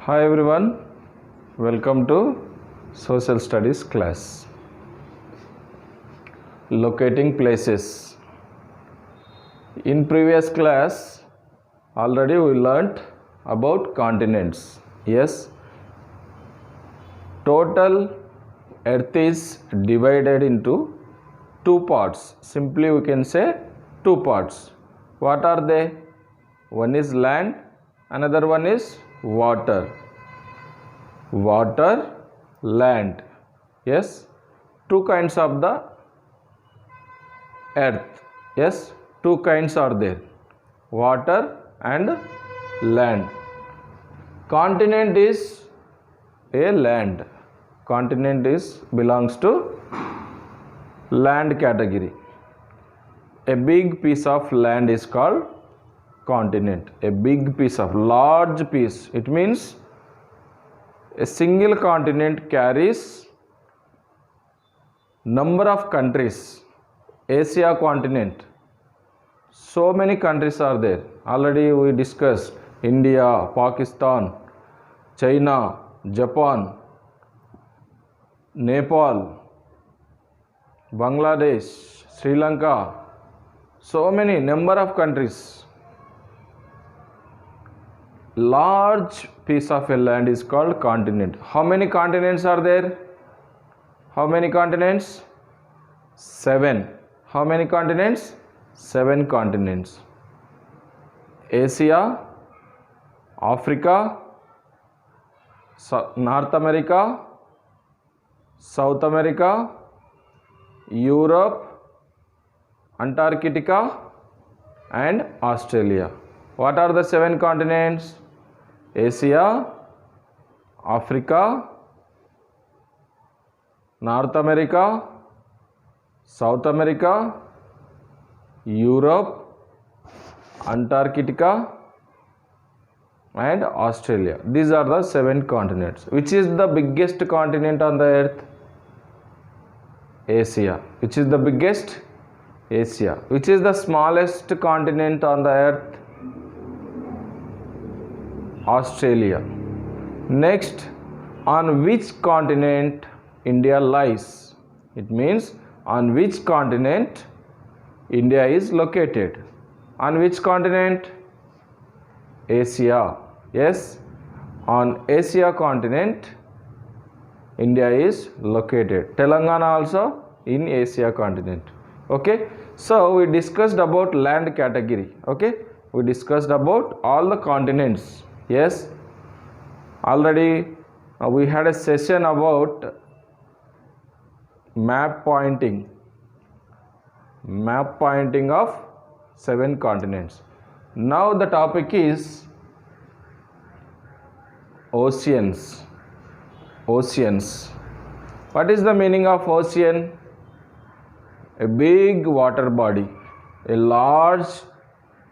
Hi everyone, welcome to Social Studies class. Locating places. In previous class, already we learnt about continents. Yes, total Earth is divided into two parts. Simply we can say two parts. What are they? One is land, another one is water. Water, land. Yes, two kinds of the earth. Yes, two kinds are there, water and land. Continent is a land. Continent is belongs to land category. A big piece of land is called continent. A big piece of large piece, it means a single continent carries number of countries. Asia continent, so many countries are there. Already we discussed India, Pakistan, China, Japan, Nepal, Bangladesh, Sri Lanka, so many number of countries. Large piece of a land is called continent. How many continents are there? How many continents? 7. How many continents? 7 continents. Asia, Africa, North America, South America, Europe, Antarctica and Australia. What are the 7 continents? Asia, Africa, North America, South America, Europe, Antarctica and Australia. These are the 7 continents. Which is the biggest continent on the earth? Asia. Which is the biggest? Asia. Which is the smallest continent on the earth? Australia. Next, on which continent India lies? It means on which continent India is located. On which continent? Asia. Yes, on Asia continent India is located. Telangana also in Asia continent. Okay, so we discussed about land category. Okay, we discussed about all the continents. Yes, already we had a session about map pointing of 7 continents. Now the topic is oceans. Oceans. What is the meaning of ocean? A big water body, a large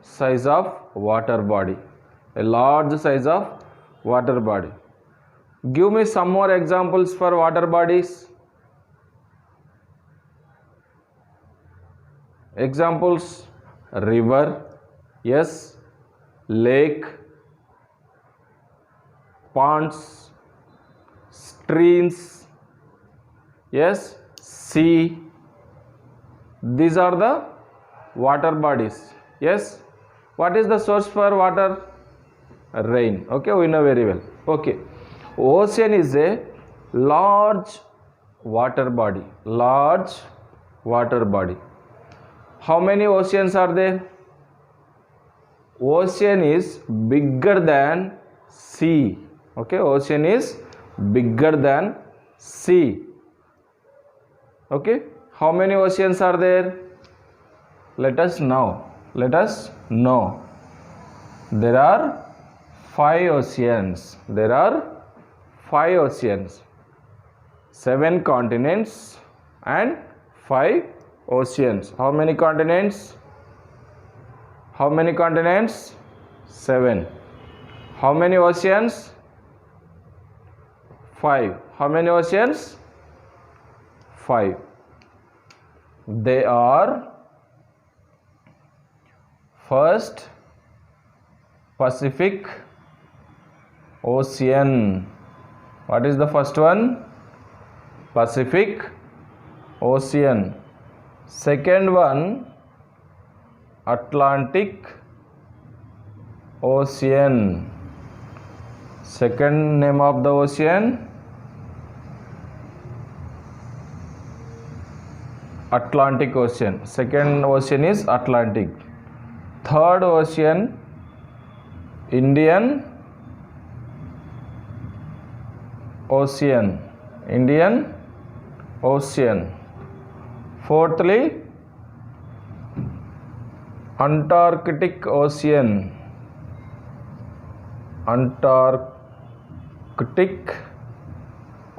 size of water body, a large size of water body. Give me some more examples for water bodies. Examples: river, yes, lake, ponds, streams, yes, sea. These are the water bodies. Yes, what is the source for water? Rain. Okay, we know very well. Okay, ocean is a large water body. Large water body. How many oceans are there? Ocean is bigger than sea. Okay, ocean is bigger than sea. Okay, how many oceans are there? Let us know. There are 5 oceans. There are 5 oceans. 7 continents and 5 oceans. How many continents? How many continents? 7. How many oceans? 5. How many oceans? 5. They are: first, Pacific, Ocean. What is the first one? Pacific Ocean. Second one, Atlantic Ocean. Second name of the ocean, Atlantic Ocean. Second ocean is Atlantic. Third ocean, Indian Ocean. Indian Ocean. Fourthly, Antarctic Ocean. Antarctic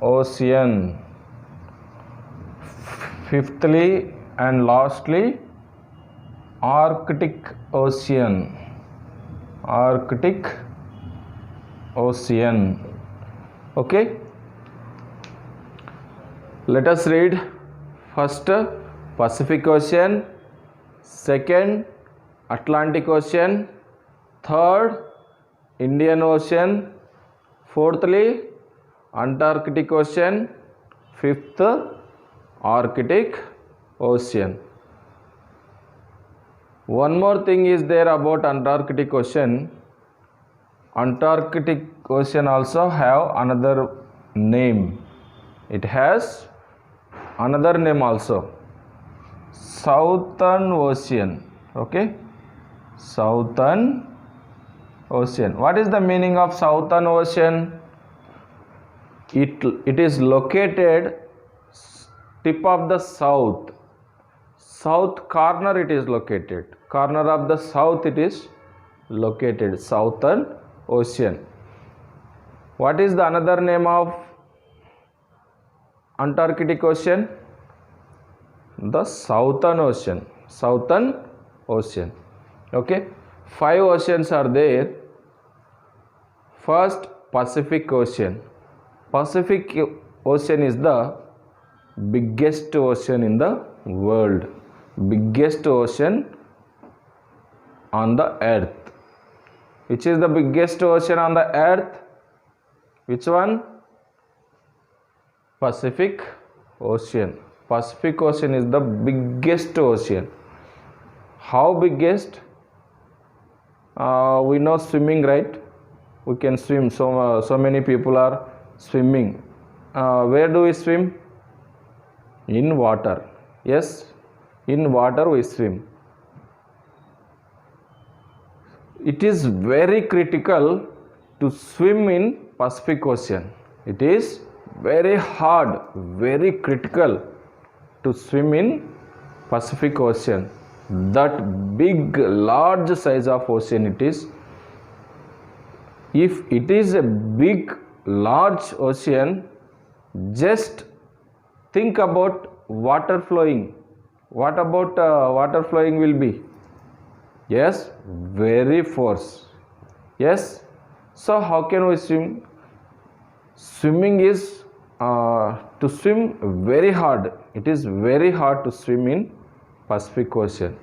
Ocean. Fifthly and lastly, Arctic Ocean. Arctic Ocean. Okay, let us read. First, Pacific Ocean. Second, Atlantic Ocean. Third, Indian Ocean. Fourthly, Antarctic Ocean. Fifth, Arctic Ocean. One more thing is there about Antarctic Ocean. Antarctic Ocean also have another name. It has another name also, Southern Ocean. Okay, Southern Ocean. What is the meaning of Southern Ocean? It is located tip of the south corner. It is located corner of the south. It is located, Southern Ocean. What is the another name of Antarctic Ocean? The Southern Ocean. Southern Ocean. Okay, 5 oceans are there. First, Pacific Ocean. Pacific Ocean is the biggest ocean in the world. Biggest ocean on the earth. Which is the biggest ocean on the earth? Which one? Pacific Ocean. Pacific Ocean is the biggest ocean. How biggest? We know swimming, right? We can swim. So many people are swimming. Where do we swim? In water. Yes, in water we swim. It is very critical to swim in Pacific Ocean. It is very hard, very critical to swim in Pacific Ocean. That big, large size of ocean it is. If it is a big, large ocean, just think about water flowing. What about water flowing will be? Yes, very force. Yes. So how can we swim? Swimming is to swim very hard. It is very hard to swim in Pacific Ocean.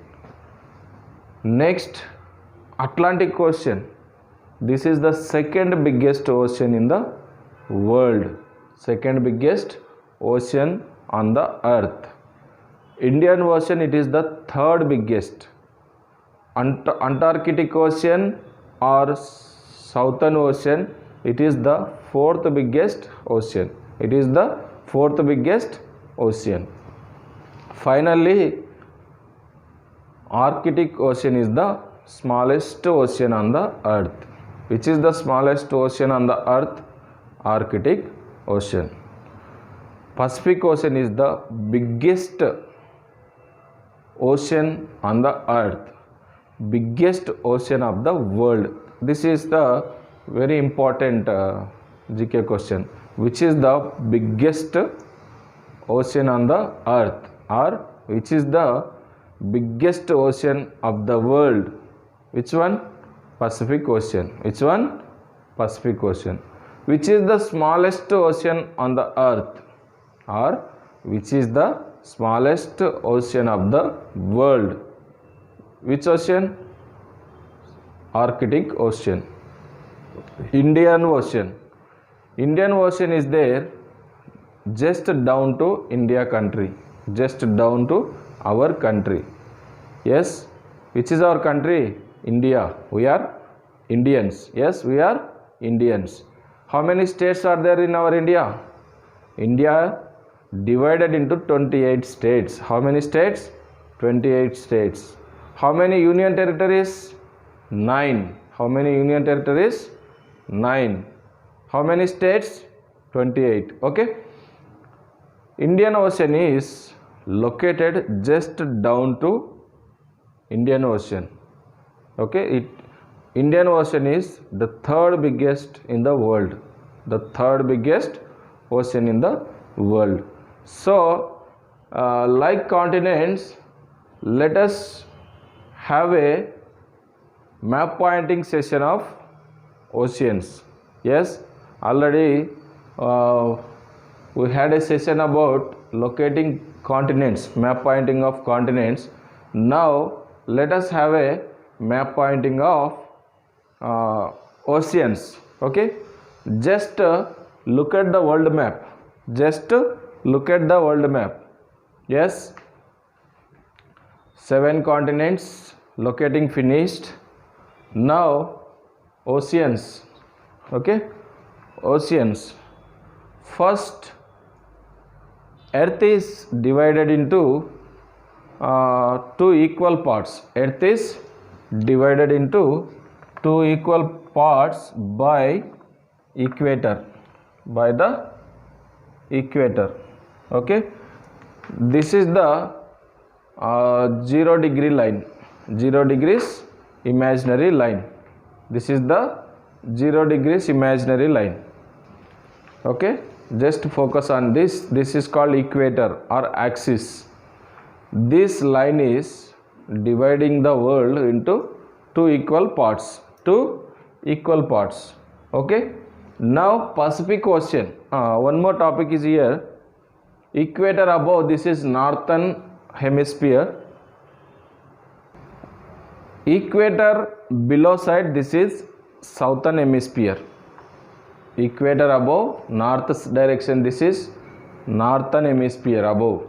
Next, Atlantic Ocean. This is the second biggest ocean in the world. Second biggest ocean on the earth. Indian Ocean, it is the third biggest. Antarctic Ocean or Southern Ocean, it is the fourth biggest ocean. It is the fourth biggest ocean. Finally, Arctic Ocean is the smallest ocean on the earth. Which is the smallest ocean on the earth? Arctic Ocean. Pacific Ocean is the biggest ocean on the earth, biggest ocean of the world. This is the very important GK question. Which is the biggest ocean on the earth, or which is the biggest ocean of the world? Which one? Pacific Ocean. Which one? Pacific Ocean. Which is the smallest ocean on the earth, or which is the smallest ocean of the world? Which ocean? Arctic Ocean. Indian Ocean. Indian Ocean is there just down to India country, just down to our country. Yes, which is our country? India. We are Indians. Yes, we are Indians. How many states are there in our India? India divided into 28 states. How many states? 28 states. How many union territories? 9. How many union territories? 9. How many states? 28. Okay. Indian Ocean is located just down to Indian Ocean. Okay. Indian Ocean is the third biggest in the world. The third biggest ocean in the world. So, like continents, let us have a map pointing session of oceans. Yes, already we had a session about locating continents, map pointing of continents. Now let us have a map pointing of oceans. Okay, just look at the world map. Just look at the world map. Yes, 7 continents locating finished. Now oceans. Okay, oceans. First, earth is divided into 2 equal parts. Earth is divided into 2 equal parts by equator, by the equator. Okay, this is the 0 degree line, 0 degrees imaginary line. This is the 0 degrees imaginary line. Okay, just focus on this. This is called equator or axis. This line is dividing the world into 2 equal parts. 2 equal parts. Okay, now Pacific Ocean. One more topic is here. Equator above, this is northern hemisphere. Equator below side, this is southern hemisphere. Equator above, north direction, this is northern hemisphere above.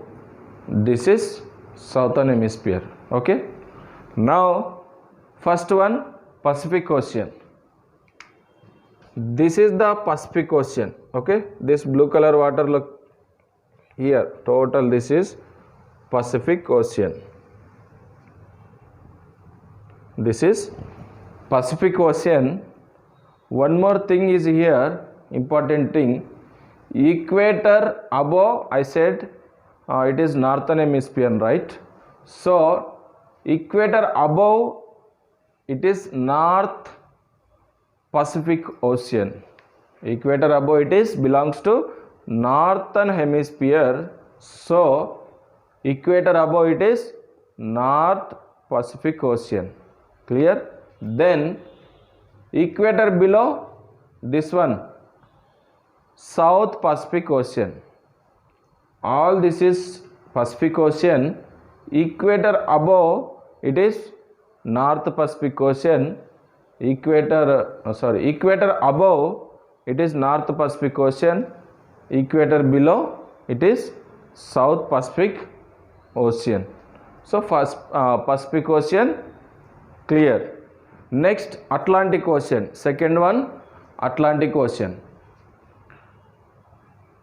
This is southern hemisphere. Okay, now first one, Pacific Ocean. This is the Pacific Ocean. Okay, this blue color water, look here, total this is Pacific Ocean. This is Pacific Ocean. One more thing is here, important thing. Equator above, I said it is northern hemisphere, right? So equator above, it is North Pacific Ocean. Equator above, it is belongs to northern hemisphere. So equator above, it is North Pacific Ocean. Clear? Then equator below, this one, South Pacific Ocean. All this is Pacific Ocean. Equator above, it is North Pacific Ocean. Equator above, it is North Pacific Ocean. Equator below, it is South Pacific Ocean. So first Pacific Ocean, clear. Next, Atlantic Ocean. Second one, Atlantic Ocean.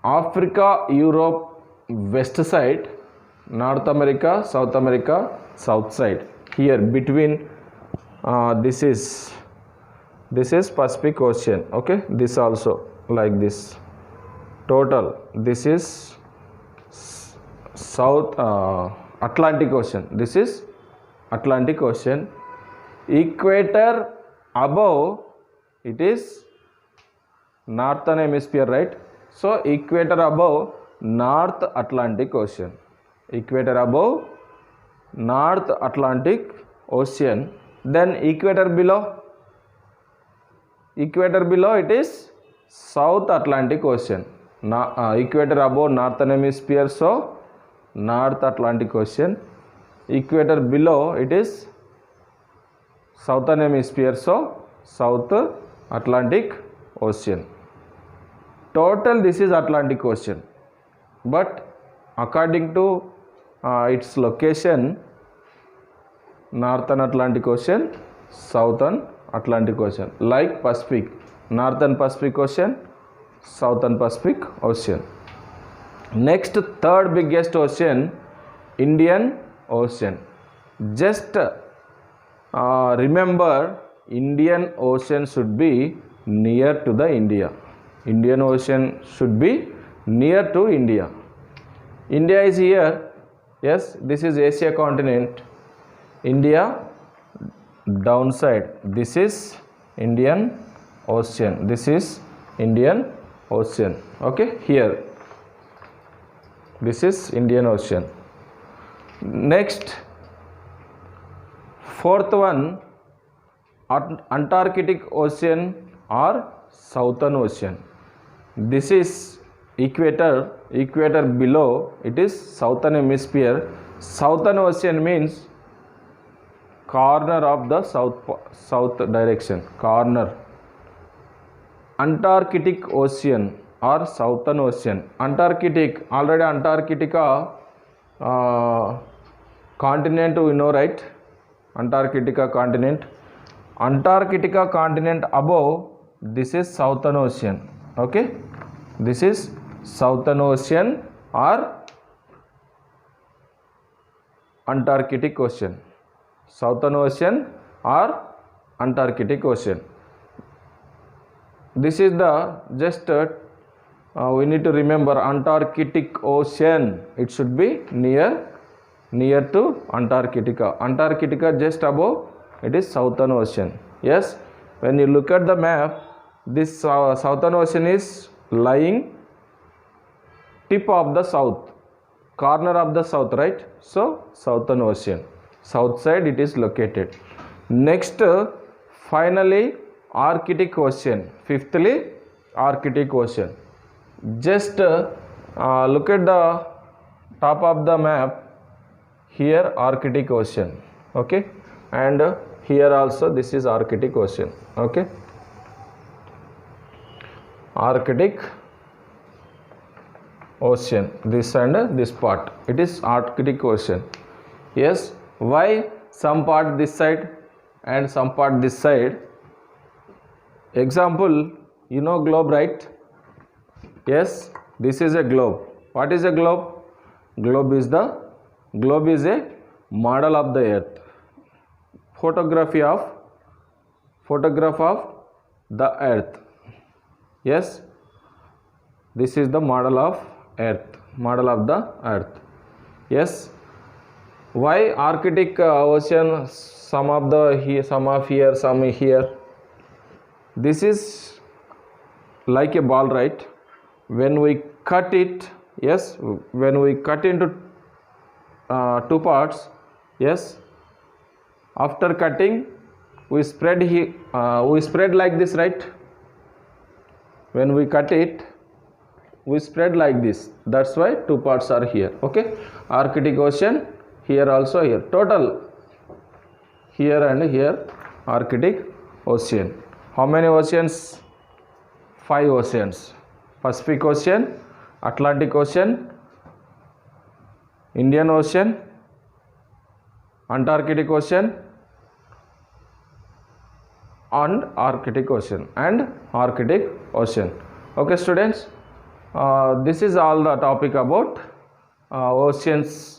Africa, Europe, west side. North America, south side. Here between this is Pacific Ocean. Okay, this also like this. Total, this is South Atlantic Ocean. This is Atlantic Ocean. Equator above, it is northern hemisphere, right? So equator above, North Atlantic Ocean. Equator above, North Atlantic Ocean. Then equator below, it is South Atlantic Ocean. Equator above northern hemisphere, so North Atlantic Ocean. Equator below, it is southern hemisphere, so South Atlantic Ocean. Total this is Atlantic Ocean, but according to its location, Northern Atlantic Ocean, Southern Atlantic Ocean, like Pacific, Northern Pacific Ocean, Southern Pacific Ocean. Next, third biggest ocean, Indian Ocean. Just remember, Indian Ocean should be near to the India. Indian Ocean should be near to India. India is here. Yes, this is Asia continent. India downside. This is Indian Ocean. This is Indian Ocean. Okay, here. This is Indian Ocean. Next, fourth one, Antarctic Ocean or Southern Ocean. This is equator below, it is Southern Hemisphere. Southern Ocean means corner of the south direction, corner. Antarctic Ocean or Southern Ocean. Antarctic, already Antarctica continent we know, right? Antarctica continent. Antarctica continent above, this is Southern Ocean. Okay, this is Southern Ocean or Antarctic Ocean. Southern Ocean or Antarctic Ocean. This is the just we need to remember Antarctic Ocean. It should be near to Antarctica. Antarctica just above, it is Southern Ocean. Yes, when you look at the map, this Southern Ocean is lying tip of the south, corner of the south, right? So Southern Ocean, south side it is located. Next, finally Arctic Ocean. Fifthly, Arctic Ocean. Just look at the top of the map. Here Arctic Ocean. Okay, and here also this is Arctic Ocean. Okay, Arctic Ocean, this and this part, it is Arctic Ocean. Yes, why some part this side and some part this side? Example, you know globe, right? Yes, this is a globe. What is a globe? Globe is a model of the earth. Photograph of the earth. Yes, this is the model of the earth. Yes, why Arctic Ocean, some of here, some here? This is like a ball, right? When we cut it, yes, when we cut into two parts, yes, after cutting we spread like this, right? When we cut it, we spread like this. That's why two parts are here. Okay, Arctic Ocean, here also, here, total here and here Arctic Ocean. How many oceans? 5 oceans. Pacific Ocean, Atlantic Ocean, Indian Ocean, Antarctic Ocean and Arctic Ocean Okay students, this is all the topic about oceans